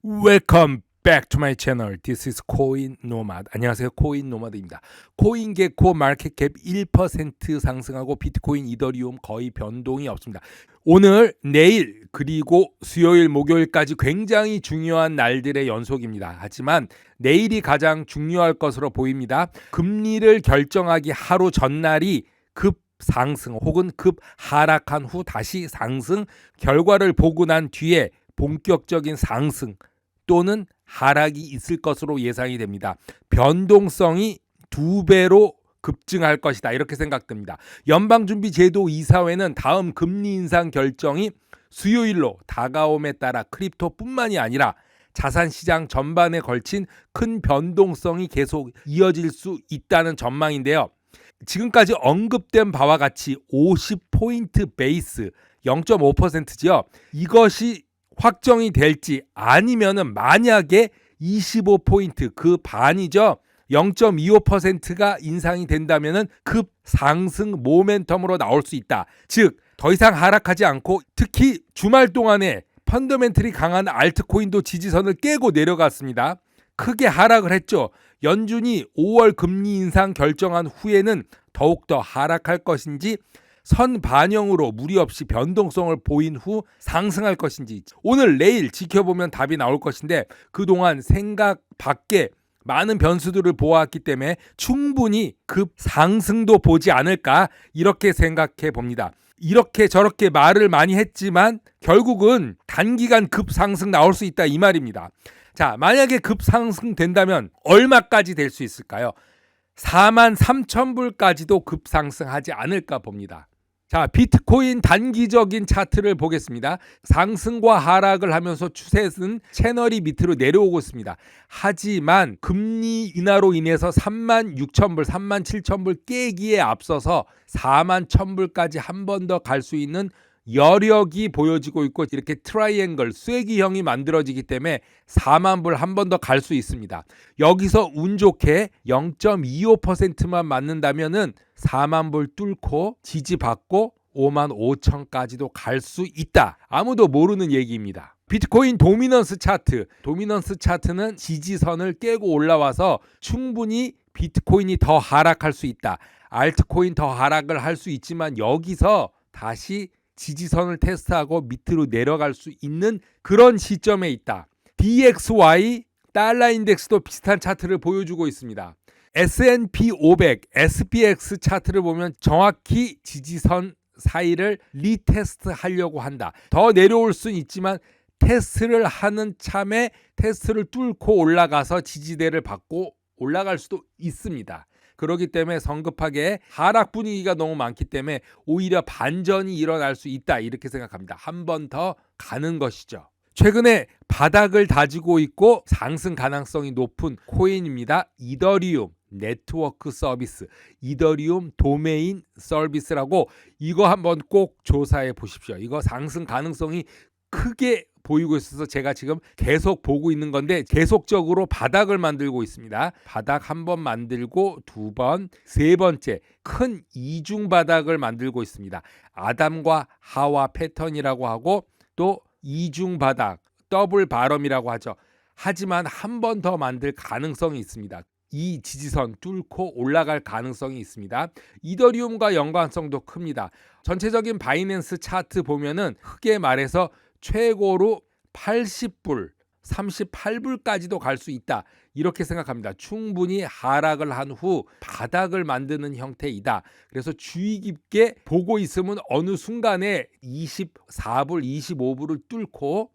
Welcome back to my channel. This is 코인 노마드. 안녕하세요. 코인 노마드입니다. 코인 개코 마켓캡 1% 상승하고 비트코인, 이더리움 거의 변동이 없습니다. 오늘, 내일, 그리고 수요일, 목요일까지 굉장히 중요한 날들의 연속입니다. 하지만 내일이 가장 중요할 것으로 보입니다. 금리를 결정하기 하루 전날이 급 상승 혹은 급 하락한 후 다시 상승, 결과를 보고 난 뒤에 본격적인 상승 또는 하락이 있을 것으로 예상이 됩니다. 변동성이 2배로 급증할 것이다, 이렇게 생각됩니다. 연방준비제도 이사회는 다음 금리 인상 결정이 수요일로 다가옴에 따라 크립토뿐만이 아니라 자산시장 전반에 걸친 큰 변동성이 계속 이어질 수 있다는 전망인데요. 지금까지 언급된 바와 같이 50포인트 베이스 0.5%지요. 이것이 확정이 될지, 아니면은 만약에 25포인트, 그 반이죠, 0.25%가 인상이 된다면은 급 상승 모멘텀으로 나올 수 있다. 즉 더 이상 하락하지 않고, 특히 주말 동안에 펀더멘털이 강한 알트코인도 지지선을 깨고 내려갔습니다. 크게 하락을 했죠. 연준이 5월 금리 인상 결정한 후에는 더욱더 하락할 것인지, 선 반영으로 무리 없이 변동성을 보인 후 상승할 것인지, 오늘 내일 지켜보면 답이 나올 것인데, 그동안 생각 밖에 많은 변수들을 보았기 때문에 충분히 급 상승도 보지 않을까, 이렇게 생각해 봅니다. 이렇게 저렇게 말을 많이 했지만 결국은 단기간 급 상승 나올 수 있다, 이 말입니다. 자, 만약에 급 상승 된다면 얼마까지 될 수 있을까요? 43,000불까지도 급상승하지 않을까 봅니다. 자, 비트코인 단기적인 차트를 보겠습니다. 상승과 하락을 하면서 추세는 채널이 밑으로 내려오고 있습니다. 하지만 금리 인하로 인해서 36,000불, 37,000불 깨기에 앞서서 41,000불까지 한 번 더 갈 수 있는 여력이 보여지고 있고, 이렇게 트라이앵글, 쐐기형이 만들어지기 때문에 40,000불 한 번 더 갈 수 있습니다. 여기서 운 좋게 0.25%만 맞는다면은 40,000불 뚫고 지지받고 55,000까지도 갈 수 있다. 아무도 모르는 얘기입니다. 비트코인 도미넌스 차트는 지지선을 깨고 올라와서 충분히 비트코인이 더 하락할 수 있다. 알트코인 더 하락을 할 수 있지만 여기서 다시 지지선을 테스트하고 밑으로 내려갈 수 있는 그런 시점에 있다. DXY 달러 인덱스도 비슷한 차트를 보여주고 있습니다. S&P 500, SPX 차트를 보면 정확히 지지선 사이를 리테스트 하려고 한다. 더 내려올 수는 있지만 테스트를 하는 참에 테스트를 뚫고 올라가서 지지대를 받고 올라갈 수도 있습니다. 그렇기 때문에 성급하게 하락 분위기가 너무 많기 때문에 오히려 반전이 일어날 수 있다, 이렇게 생각합니다. 한 번 더 가는 것이죠. 최근에 바닥을 다지고 있고 상승 가능성이 높은 코인입니다. 이더리움 네트워크 서비스, 이더리움 도메인 서비스라고, 이거 한번 꼭 조사해 보십시오. 이거 상승 가능성이 크게 보이고 있어서 제가 지금 계속 보고 있는 건데, 계속적으로 바닥을 만들고 있습니다. 바닥 한 번 만들고 두 번, 세 번째 큰 이중 바닥을 만들고 있습니다. 아담과 하와 패턴이라고 하고, 또 이중 바닥, 더블 바럼이라고 하죠. 하지만 한 번 더 만들 가능성이 있습니다. 이 지지선 뚫고 올라갈 가능성이 있습니다. 이더리움과 연관성도 큽니다. 전체적인 바이낸스 차트 보면은 크게 말해서 최고로 80불, 38불까지도 갈 수 있다, 이렇게 생각합니다. 충분히 하락을 한 후 바닥을 만드는 형태이다. 그래서 주의 깊게 보고 있으면 어느 순간에 24불, 25불을 뚫고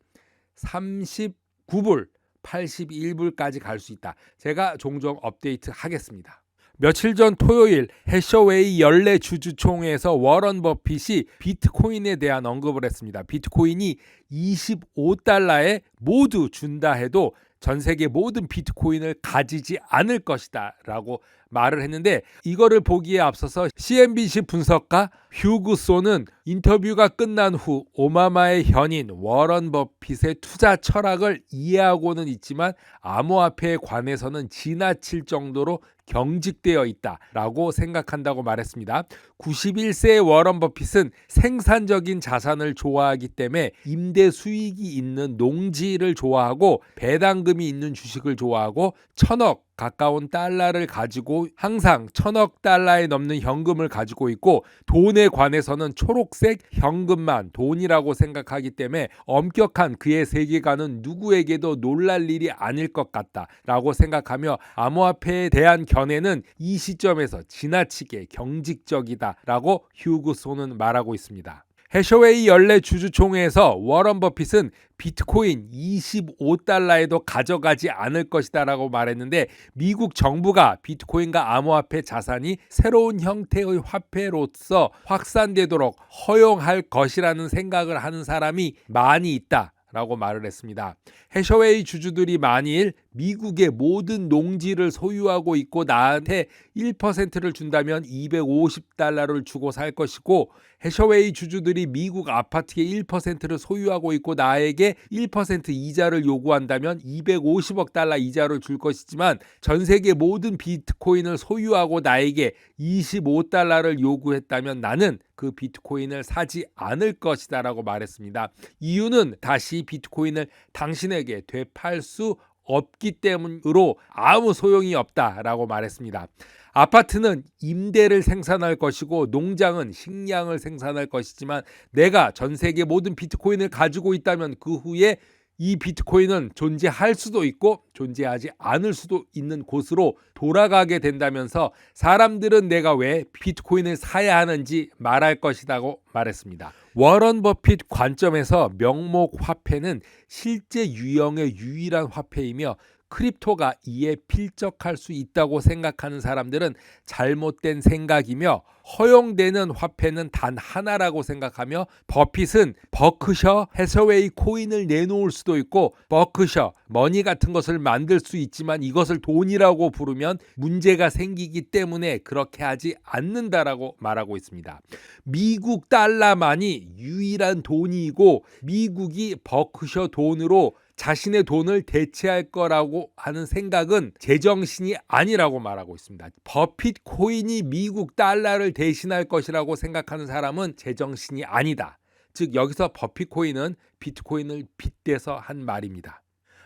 39불, 81불까지 갈 수 있다. 제가 종종 업데이트 하겠습니다. 며칠 전 토요일 해셔웨이 연례 주주총회에서 워런 버핏이 비트코인에 대한 언급을 했습니다. 비트코인이 25달러에 모두 준다 해도 전 세계 모든 비트코인을 가지지 않을 것이다 라고 말을 했는데 이거를 보기에 앞서서 CNBC 분석가 휴그 소는 인터뷰가 끝난 후 오바마의 현인 워런 버핏의 투자 철학을 이해하고는 있지만 암호화폐에 관해서는 지나칠 정도로 경직되어 있다라고 생각한다고 말했습니다. 91세의 워런 버핏은 생산적인 자산을 좋아하기 때문에 임대 수익이 있는 농지를 좋아하고 배당금이 있는 주식을 좋아하고 1,000억 가까운 달러를 가지고 항상 1,000억 달러에 넘는 현금을 가지고 있고 돈에 관해서는 초록색 현금만 돈이라고 생각하기 때문에 엄격한 그의 세계관은 누구에게도 놀랄 일이 아닐 것 같다라고 생각하며 암호화폐에 대한 견해는 이 시점에서 지나치게 경직적이다라고 휴그 소는 말하고 있습니다. 해셔웨이 연례 주주총회에서 워런 버핏은 비트코인 25달러에도 가져가지 않을 것이다 라고 말했는데 미국 정부가 비트코인과 암호화폐 자산이 새로운 형태의 화폐로서 확산되도록 허용할 것이라는 생각을 하는 사람이 많이 있다 라고 말을 했습니다. 해셔웨이 주주들이 만일 미국의 모든 농지를 소유하고 있고 나한테 1%를 준다면 250달러를 주고 살 것이고 해셔웨이 주주들이 미국 아파트의 1%를 소유하고 있고 나에게 1% 이자를 요구한다면 250억 달러 이자를 줄 것이지만 전 세계 모든 비트코인을 소유하고 나에게 25달러를 요구했다면 나는 그 비트코인을 사지 않을 것이다 라고 말했습니다. 이유는 다시 비트코인을 당신에게 되팔 수 없기 때문으로 아무 소용이 없다라고 말했습니다. 아파트는 임대를 생산할 것이고 농장은 식량을 생산할 것이지만 내가 전 세계 모든 비트코인을 가지고 있다면 그 후에 이 비트코인은 존재할 수도 있고 존재하지 않을 수도 있는 곳으로 돌아가게 된다면서 사람들은 내가 왜 비트코인을 사야 하는지 말할 것이라고 말했습니다. 워런 버핏 관점에서 명목 화폐는 실제 유형의 유일한 화폐이며 크립토가 이에 필적할 수 있다고 생각하는 사람들은 잘못된 생각이며 허용되는 화폐는 단 하나라고 생각하며 버핏은 버크셔 해서웨이 코인을 내놓을 수도 있고 버크셔 머니 같은 것을 만들 수 있지만 이것을 돈이라고 부르면 문제가 생기기 때문에 그렇게 하지 않는다라고 말하고 있습니다. 미국 달러만이 유일한 돈이고 미국이 버크셔 돈으로 자신의 돈을 대체할 거라고 하는 생각은 제정신이 아니라고 말하고 있습니다. 버핏 코인이 미국 달러를 대신할 것이라고 생각하는 사람은 제정신이 아니다. 즉 여기서 버핏 코인은 비트코인을 빗대서 한 말입니다.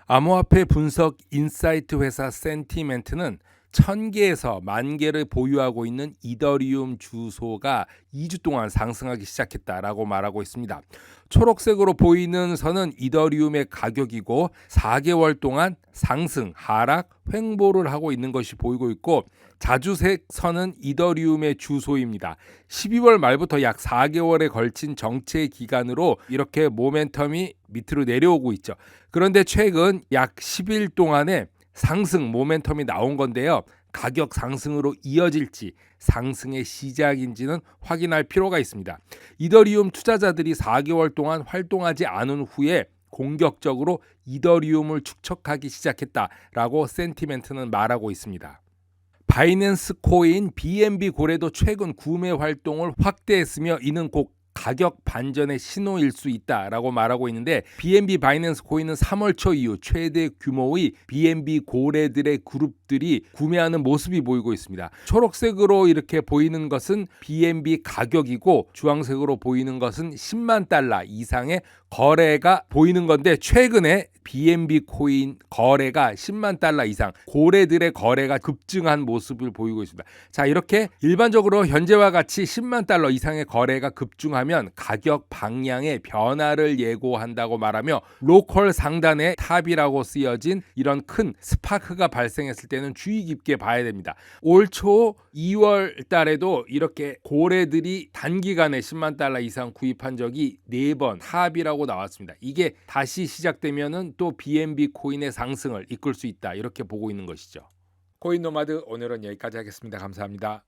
암호화폐 분석 인사이트 회사 센티멘트는 1000개에서 10,000개를 보유하고 있는 이더리움 주소가 2주 동안 상승하기 시작했다라고 말하고 있습니다. 초록색으로 보이는 선은 이더리움의 가격이고 4개월 동안 상승, 하락, 횡보를 하고 있는 것이 보이고 있고 자주색 선은 이더리움의 주소입니다. 12월 말부터 약 4개월에 걸친 정체 기간으로 이렇게 모멘텀이 밑으로 내려오고 있죠. 그런데 최근 약 10일 동안에 상승 모멘텀이 나온 건데요. 가격 상승으로 이어질지 상승의 시작인지는 확인할 필요가 있습니다. 이더리움 투자자들이 4개월 동안 활동하지 않은 후에 공격적으로 이더리움을 축척하기 시작했다라고 센티멘트는 말하고 있습니다. 바이낸스 코인 BNB 고래도 최근 구매 활동을 확대했으며 이는 곧 가격 반전의 신호일 수 있다라고 말하고 있는데 BNB 바이낸스 코인은 3월 초 이후 최대 규모의 BNB 고래들의 그룹들이 구매하는 모습이 보이고 있습니다. 초록색으로 이렇게 보이는 것은 BNB 가격이고 주황색으로 보이는 것은 10만 달러 이상의 거래가 보이는 건데 최근에 BNB 코인 거래가 10만 달러 이상 고래들의 거래가 급증한 모습을 보이고 있습니다. 자, 이렇게 일반적으로 현재와 같이 10만 달러 이상의 거래가 급증하면 가격 방향의 변화를 예고한다고 말하며 로컬 상단의 탑이라고 쓰여진 이런 큰 스파크가 발생했을 때는 주의 깊게 봐야 됩니다. 올 초 2월 달에도 이렇게 고래들이 단기간에 10만 달러 이상 구입한 적이 4번 탑이라고 나왔습니다. 이게 다시 시작되면은 또 BNB 코인의 상승을 이끌 수 있다 이렇게 보고 있는 것이죠. 코인 노마드 오늘은 여기까지 하겠습니다. 감사합니다.